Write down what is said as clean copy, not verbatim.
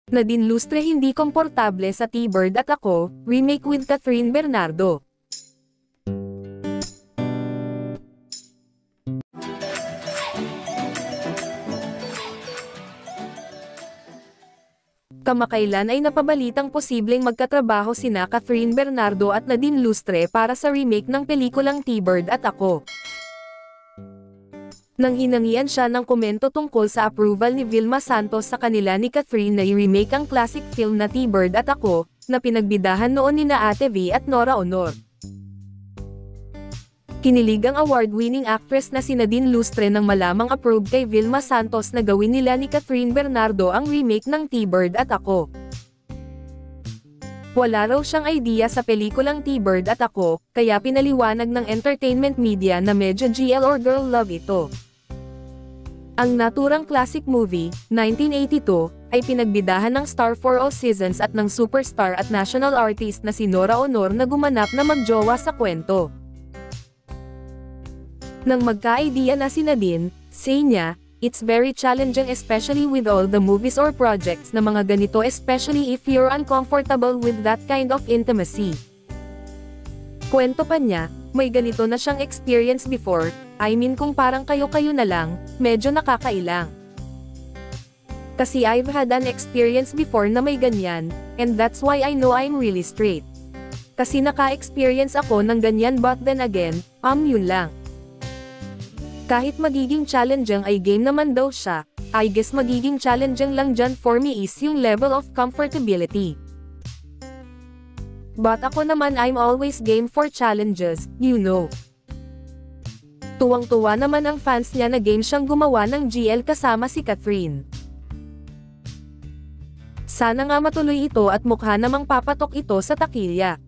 Nadine Lustre hindi komportable sa T-Bird at Ako, remake with Catherine Bernardo. Kamakailan ay napabalitang posibleng magkatrabaho sina Catherine Bernardo at Nadine Lustre para sa remake ng pelikulang T-Bird at Ako. Nang hinangian siya ng komento tungkol sa approval ni Vilma Santos sa kanila ni Catherine na i-remake ang classic film na T-Bird at Ako, na pinagbidahan noon nina Ate V at Nora Honor. Kinilig ang award-winning actress na si Nadine Lustre nang malamang approve kay Vilma Santos na gawin nila ni Catherine Bernardo ang remake ng T-Bird at Ako. Wala raw siyang idea sa pelikulang T-Bird at Ako, kaya pinaliwanag ng entertainment media na medyo GL or girl love ito. Ang naturang classic movie, 1982, ay pinagbidahan ng star for all seasons at ng superstar at national artist na si Nora Honor na gumanap na magjowa sa kwento. Nang magka-idea na si Nadine, say niya, "It's very challenging especially with all the movies or projects na mga ganito especially if you're uncomfortable with that kind of intimacy." Kwento pa niya, may ganito na siyang experience before, I mean kung parang kayo-kayo na lang, medyo nakakailang. Kasi I've had an experience before na may ganyan, and that's why I know I'm really straight. Kasi naka-experience ako ng ganyan but then again, yun lang. Kahit magiging challenging ay game naman daw siya, I guess magiging challenging lang dyan for me is yung level of comfortability. But ako naman I'm always game for challenges, you know. Tuwang-tuwa naman ang fans niya na game siyang gumawa ng GL kasama si Catherine. Sana nga matuloy ito at mukha namang papatok ito sa takilya.